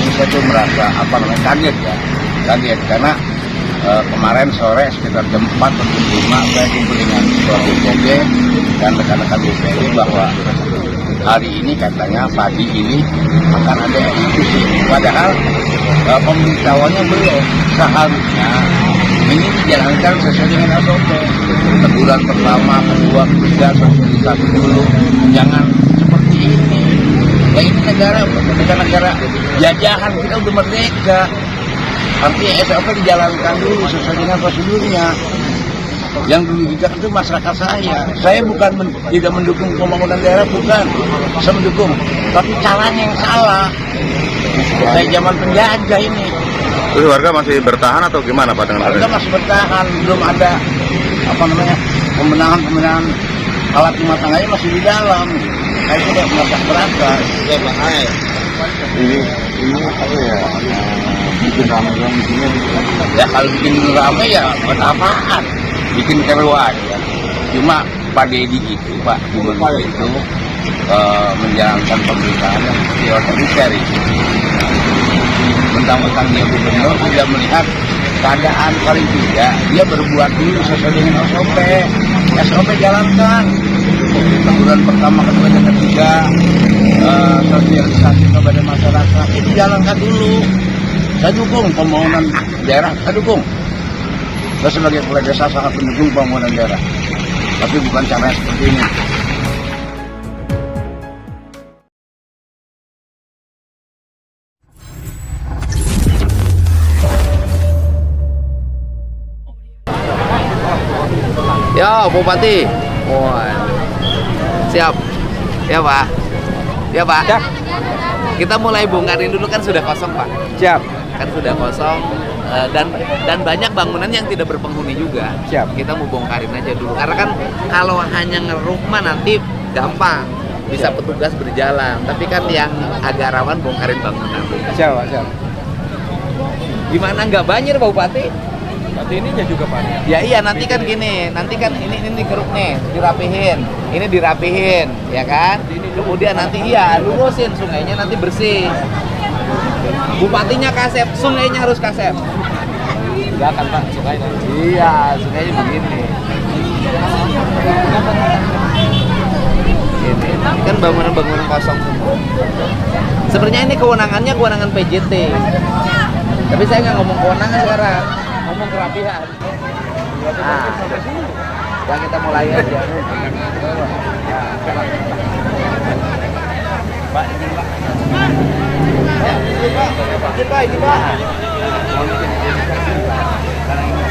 ini saya tuh merasa kaget ya, kaget karena kemarin sore sekitar jam 4 atau jam 5 saya kumpul dengan ketua BPD dan rekan-rekan BPD bahwa hari ini katanya pagi ini akan ada eksekusi. Padahal pemberitahuannya belum. Seharusnya ini dijalankan sesuai dengan SOP. Teguran pertama, kedua, ketiga, sosialisasi dulu. Jangan seperti ini. Ya ini negara jajahan, kita udah merdeka. Artinya SOP dijalankan dulu sesuai dengan prosedurnya. Yang dirugikan itu masyarakat saya. Saya bukan tidak mendukung pembangunan daerah, bukan. Saya mendukung, tapi caranya yang salah. Kayak zaman penjajah ini. Terus warga masih bertahan atau gimana Pak dengan warga masih bertahan, belum ada pembenahan alat rumah tangganya masih di dalam. Kayak itu udah merasa berantas. Ya bahaya. Ini apa ya? Bikin ramai di sini. Ya kalau bikin ramai ya buat apaan? Bikin keruan ya. Cuma Pak Dedi itu, Pak Gubernur itu menjalankan pemerintahan yang seperti otoriter itu. Mentang-mentang dia gubernur tidak melihat keadaan, paling tidak dia berbuat dulu sesuai dengan SOP. SOP jalankan. Teguran pertama, kedua, dan ketiga, sosialisasi kepada masyarakat itu jalankan dulu. Saya dukung pembangunan daerah, saya dukung. Saya sebagai kepala desa sangat mendukung pembangunan daerah, tapi bukan caranya seperti ini. Yo, Bupati. Siap. Ya, Pak. Ya, Pak. Siap. Kita mulai bongkarin dulu, kan sudah kosong, Pak. Siap. Kan sudah kosong dan banyak bangunan yang tidak berpenghuni juga. Siap. Kita mau bongkarin aja dulu. Karena kan kalau hanya ngeruk mah nanti gampang. Bisa petugas berjalan. Tapi kan yang agak rawan bongkarin bangunan. Siap, siap. Gimana nggak banjir, Pak Bupati? Berarti ini juga Pak. Ya iya, nanti kan gini, nanti kan ini dikeruk nih, dirapihin, ini dirapihin, ya kan? Kemudian nanti iya, lurusin sungainya, nanti bersih. Bupatinya kasep, sungainya harus kasep. Enggak kan Pak, sungai. Iya, sungainya begini. Ini kan bangunan-bangunan kosong semua. Sebenarnya ini kewenangan PJT. Tapi saya nggak ngomong kewenangan sekarang. Ngomong kerapihan. Nah, ya kita mulai aja. Pak, ini Pak. Ini Pak. Karena ini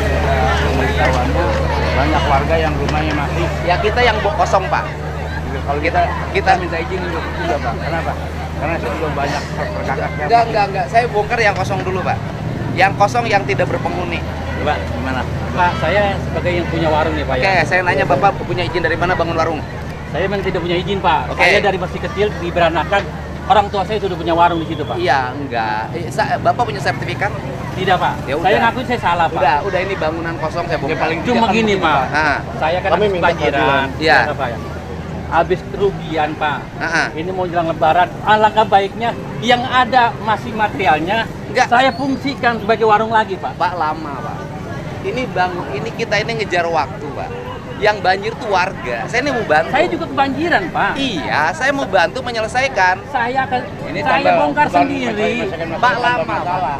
pemberitahuannya banyak warga yang rumahnya masih. Ya kita yang kosong Pak. Kalau kita minta izin juga Pak. Kenapa? Karena saya belum banyak perkakasnya. Enggak. Saya bongkar yang kosong dulu Pak. Yang kosong yang tidak berpenghuni. Pak, gimana? Pak, saya sebagai yang punya warung nih Pak. Oke, saya nanya Bapak punya izin dari mana bangun warung? Saya memang tidak punya izin Pak. Oke. Saya dari masih kecil diberanakan. Orang tua saya sudah punya warung di situ Pak. Iya, enggak. Bapak punya sertifikat? Tidak Pak. Ya udah. Saya ngakuin saya salah Pak. Udah ini bangunan kosong saya bongkar. Cuma gini Pak. Nah, Saya kan habis banjiran. Iya. Pak ya. Habis kerugian Pak. Nah. Ini mau jelang lebaran. Alangkah baiknya yang ada masih materialnya. Enggak. Saya fungsikan sebagai warung lagi Pak. Pak lama Pak. Ini kita ngejar waktu Pak. Yang banjir tuh warga. Saya ini mau bantu. Saya juga kebanjiran Pak. Iya, saya mau bantu menyelesaikan. Saya akan Ini saya bongkar sendiri. Pak lama Pak.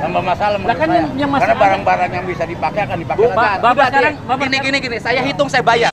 Tambah masalah menurut kan saya. yang Karena masalah- barang-barang yang bisa dipakai akan dipakai lagi. Bapak Udah, sekarang deh. Bapak Gini, saya hitung saya bayar.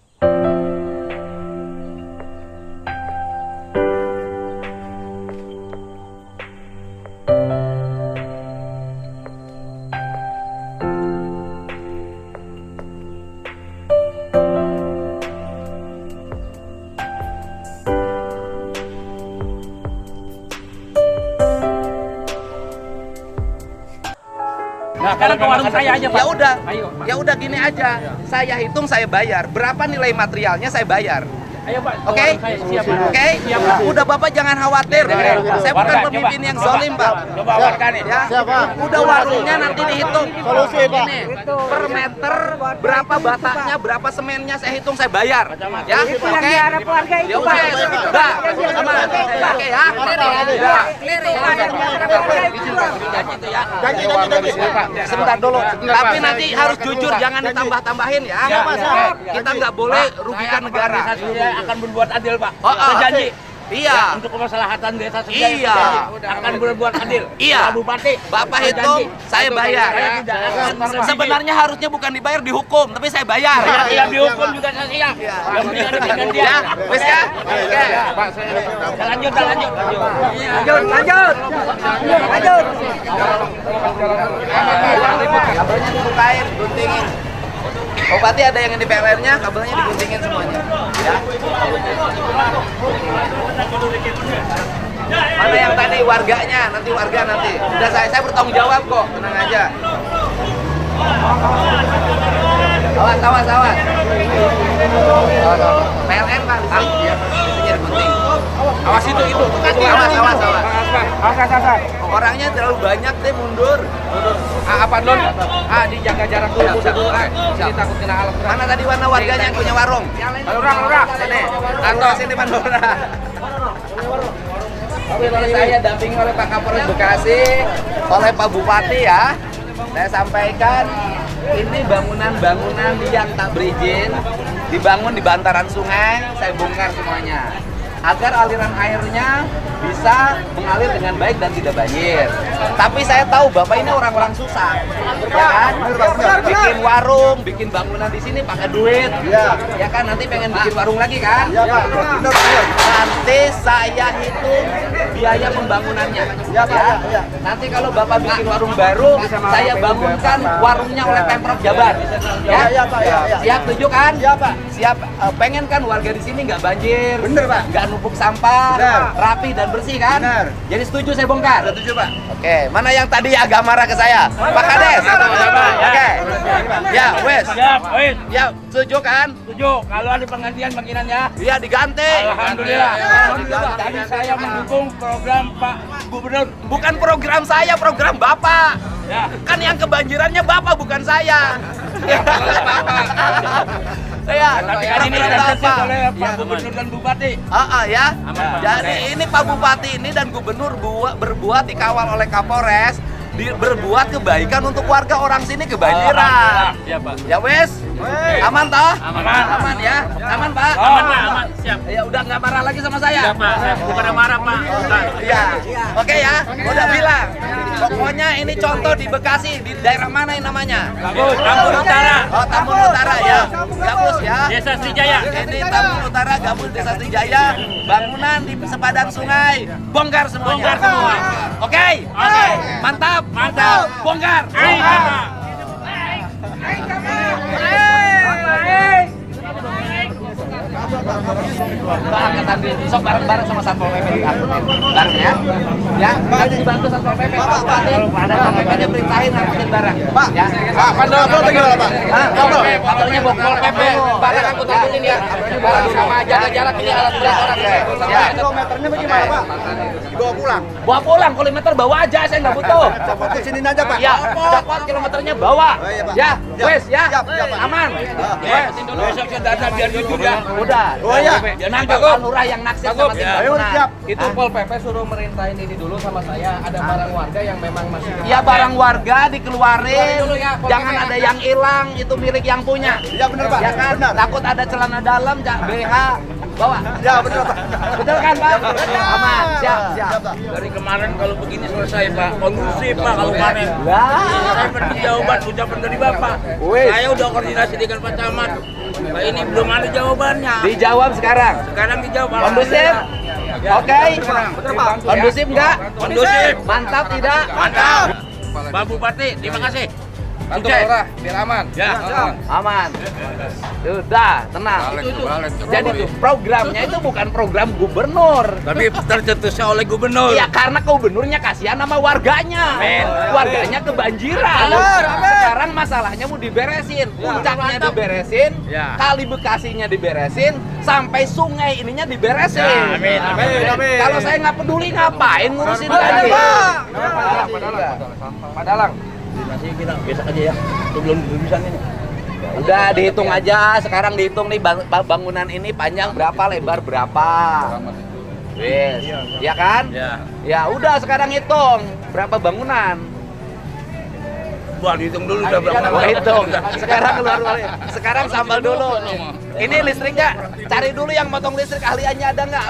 Nah, sekarang ke warung saya aja Pak. Ya udah. Ayo. Ya udah gini aja. Saya hitung saya bayar. Berapa nilai materialnya saya bayar. Ayo Pak. Oke? tawaran saya siap Pak. Oke? Siap Pak. Udah Bapak jangan khawatir. Saya bukan Warga, pemimpin coba. yang zalim, Pak. Coba warga nih. Ya, udah warungnya nanti dihitung. Solusi, Pak. Ini, per meter berapa bataknya, berapa semennya saya hitung, saya bayar. Ya, oke? Ya udah, udah, aman. Oke ya. Sebentar dulu. Tapi nanti harus jujur, jangan ditambah-tambahin ya. Kita nggak boleh rugikan negara. Saya akan berbuat adil Pak. Oh, Saya janji. Iya. Untuk kemaslahatan desa Sejaya. Iya. Akan berbuat adil. Iya. Pak Bupati. Bapak saya hitung, janji. saya bayar. Saya tidak akan merevisi. Sebenarnya harusnya bukan dibayar, dihukum, tapi saya bayar. Saya siap dihukum juga saya siap. Yang penting ada penggantian. Ya, wes ya? Oke. Kita lanjut. Kabelnya dibukain, guntingin. Oh, berarti ada yang di PLN-nya, kabelnya diguntingin semuanya. Ya. Mana yang tadi warganya? Nanti warga nanti. Udah saya bertanggung jawab kok, tenang aja. Awas. PLN Pak, ya. Biasanya digunting. Awas itu. Awas. Orangnya terlalu banyak deh, mundur. Apa Don? Dijaga jarak dulu. Ini takut kena alat. Mana tadi warna warganya yang punya warung? Lurah. Sini. Atau sini Pandora. Ini saya dampingi oleh Pak Kapolres Bekasi, oleh Pak Bupati ya. Saya sampaikan ini bangunan-bangunan yang tak berizin dibangun di bantaran sungai, saya bongkar semuanya agar aliran airnya bisa mengalir dengan baik dan tidak banjir. Tapi saya tahu Bapak ini orang-orang susah, ya kan? Bikin warung, bikin bangunan di sini pakai duit, ya kan? Nanti pengen bikin warung lagi kan? Nanti saya hitung biaya pembangunannya, ya. Nanti kalau Bapak bikin warung baru, saya bangunkan warungnya oleh Pemprov Jabar, ya? Siap, setuju kan? Siap. Pengen kan warga di sini nggak banjir, nggak numpuk sampah, rapi dan bersih kan? Jadi setuju saya bongkar? Setuju Pak. Oke, mana yang tadi agak marah ke saya? Pak Kades? Oke. Ya, wes. Siap, wes. Ya, setuju kan? Setuju. Kalau ada penggantian bangunannya. Iya, diganti. Alhamdulillah. Tadi saya mendukung program Pak Gubernur. Bukan program saya, program Bapak. Ya. Kan yang kebanjirannya Bapak, bukan saya. Saya Tapi kan ini ditetapkan oleh Pak Gubernur dan Bupati. ya. Aman, Pak. Jadi ini Pak Bupati ini dan Gubernur berbuat dikawal oleh Kapolres, berbuat kebaikan untuk warga orang sini kebanjiran. Ya Pak. Ya wes, aman toh? Aman. Ya, aman Pak. Aman. Siap. Ya udah nggak marah lagi sama saya. Ya Pak, saya bukan marah Pak. Iya. Oke ya, udah bilang. Pokoknya ini contoh di Bekasi, di daerah mana ini namanya? Tambun Utara. Oh, Tambun Utara ya. Gabus ya. Desa Srijaya. Ini Tambun Utara, Gabus Desa Srijaya. Bangunan di sepadan sungai, bongkar semuanya. Bongkar semua. Oke. Mantap. Bongkar. Angkatan sok bareng-bareng sama Satpol PP diangkutin bareng ya. Ya, nanti dibantu Satpol PP. Pak Bupati ada Satpol PP dia perintahin angkutin barang. Pak, ya. Pak gimana Pak? Kabelnya Satpol PP. Barang angkutin ya. Barang sama jaga jarak ini alat berat orang. Ya. Kilometernya bagaimana Pak? Dibawa pulang. Bawa pulang, kilometer bawa aja, saya nggak butuh. Copot ke sini aja Pak. Ya, copot kilometernya bawa. Pak. Ya, wes ya. Siap, Pak. Aman. Besok saya data biar jujur ya. Udah. Oh iya. Biar nanti Pak Lurah yang naksir sama tim Ayo bangunan. siap. Itu Pol PP suruh merintahin ini dulu sama saya. Ada barang warga yang memang masih Ya barang warga dikeluarin, Keluarin dulu ya, Pol jangan PP. ada yang hilang, itu milik yang punya. Ya benar Pak. Ya kan? Benar. Takut ada celana dalam, BH, bawa. Ya benar Pak. Betul kan Pak? Aman, siap. Pak. Dari kemarin kalau begini selesai Pak, kondusif Pak kalau panen. Saya pergi jawaban ucapan dari Bapak. Saya udah koordinasi dengan Pak Camat. Pak ini belum ada jawabannya. Dijawab sekarang. Sekarang dijawab. Kondusif? Oke. Kondusif enggak? Kondusif. Mantap tidak? Mantap. Pak Bupati, terima kasih. Bantu Sukses. lurah biar aman. Ya. Aman. Sudah, tenang. Jadi tuh programnya itu bukan program gubernur. Tapi tercetusnya oleh gubernur. Iya, karena gubernurnya kasihan sama warganya. Amin. Warganya kebanjiran. Sekarang masalahnya mau diberesin. Puncaknya diberesin, Ya. kali Bekasinya diberesin, sampai sungai ininya diberesin. Ya, amin, amin. Kalau saya nggak peduli ngapain ngurusin lagi? Padalang. Masih kita besok aja ya. Itu belum bisa ini. Udah dihitung aja, sekarang dihitung nih bangunan ini panjang berapa, lebar berapa. Wes, ya kan? Ya. Ya udah sekarang hitung berapa bangunan. Buat dihitung dulu udah berapa. Gua hitung. Sekarang keluar balik. Sekarang sambal dulu. Ini listrik nggak? Cari dulu yang motong listrik, ahliannya ada nggak?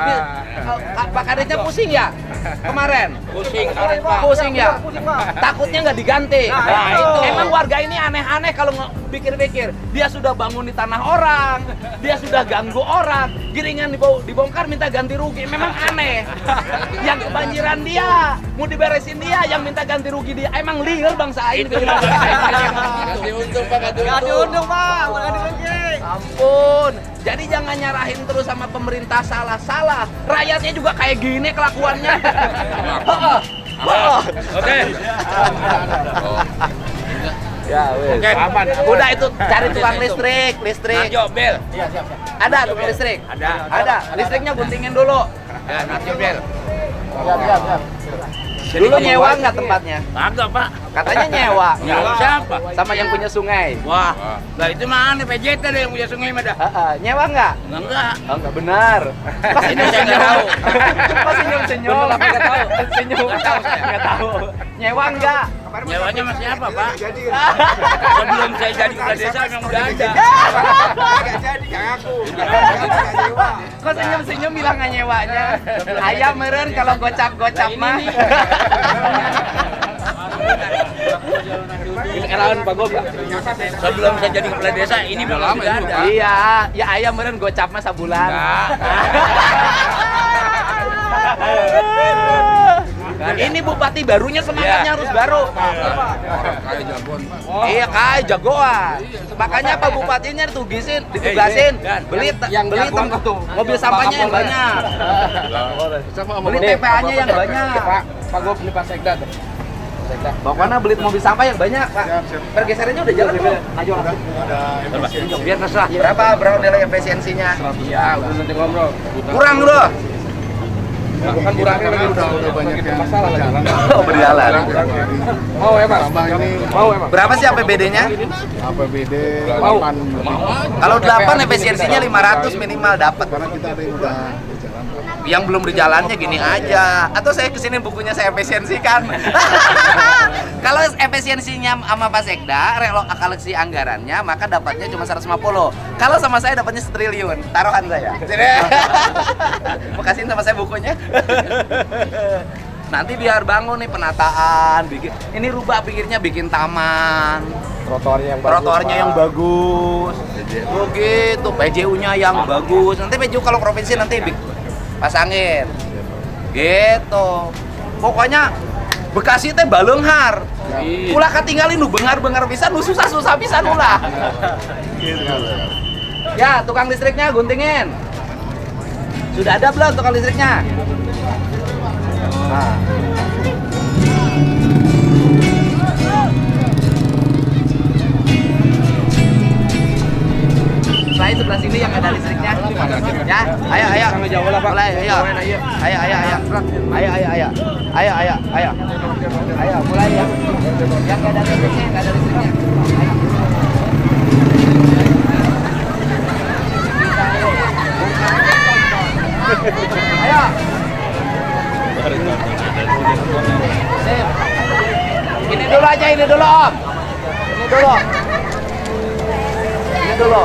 Pak Kadesnya pusing ya? Kemarin? Pusing. Pusing ya? Takutnya nggak diganti. Nah, itu. Emang warga ini aneh-aneh kalau pikir-pikir. Dia sudah bangun di tanah orang, dia sudah ganggu orang, giringan dibongkar minta ganti rugi. Memang aneh. Yang kebanjiran dia, mau diberesin dia, yang minta ganti rugi dia. Emang liar bangsa ini. Kasih untung Pak, kasih untung. Ampun, jadi jangan nyarahin terus sama pemerintah salah-salah. Rakyatnya juga kayak gini kelakuannya. Oke. Ya, wes. Oke. Aman. Udah itu cari tukang listrik. Najo, Bel. Ada tukang listrik? Ada. Listriknya guntingin dulu. Ya, Najo, Bel. Dulu nyewa nggak tempatnya? Kagak, Pak. Katanya nyewa. Nyewa siapa? Sama yang punya sungai. Wah, lah itu mana PJT deh yang punya sungai mah dah. Nyewa nggak? Enggak. Oh, nggak benar. Pas Ini saya nggak tahu. Pas senyum-senyum. Bener apa nggak tahu? Senyum. Nggak tahu saya. Nggak tahu. Nyewa nggak? Nyewanya masih apa, Pak? Sebelum saya jadi kepala desa memang udah ada. Kok senyum-senyum bilang nggak nyewanya? Ayam meren kalau gocap-gocap mah. Ini erawan Pak Gobra. Sebelum saya jadi kepala desa ini memang udah ada. Iya, ya ayam meren gocap mah sabulan. Ini bupati barunya semangatnya harus baru. Iya, kayak jagoan. Makanya Pak Bupatinya ditugasin, beli mobil sampahnya yang banyak. Beli TPA-nya yang banyak. Pak Gob ini Pak Sekda tuh. Pokoknya beli mobil sampah yang banyak, Pak. Pergeserannya udah jalan belum? Ayo langsung. Biar terserah. Berapa nilai efisiensinya? Iya, udah nanti ngobrol. Kurang loh. Kan burangnya lagi udah banyak yang masalah lagi. Oh, berjalan. Mau ya, Pak? Mau emang. Berapa sih APBD-nya? APBD Mau. 8 Kalau 8 efisiensinya 500 minimal dapat. karena kita ada yang udah berjalan. Yang belum berjalannya gini aja. Atau saya kesini bukunya saya efisiensikan. Kalau efisiensinya sama Pak Sekda, relokalasi anggarannya, maka dapatnya cuma 150. Kalau sama saya dapatnya 1 triliun. Taruhan saya. Mau kasihin sama saya bukunya. Nanti biar bangun nih penataan, ini rubah pikirnya bikin taman. Trotoarnya yang bagus. Oh gitu, PJU-nya yang bagus. Nanti PJU kalau provinsi nanti pasangin. Gitu. Pokoknya Bekasi teh baleunghar. Ulah katinggalin nu bengar-bengar bisa, nu susah-susah bisa ulah. Ya, tukang listriknya guntingin. Sudah ada belum tukang listriknya? Nah. Selain sebelah sini yang ada listriknya. Ya, ayo. Mulai, ayo. Ayo, mulai ya. Yang nggak ada listriknya, Ayo. Sip. Ini dulu aja, ini dulu Om. Ini dulu.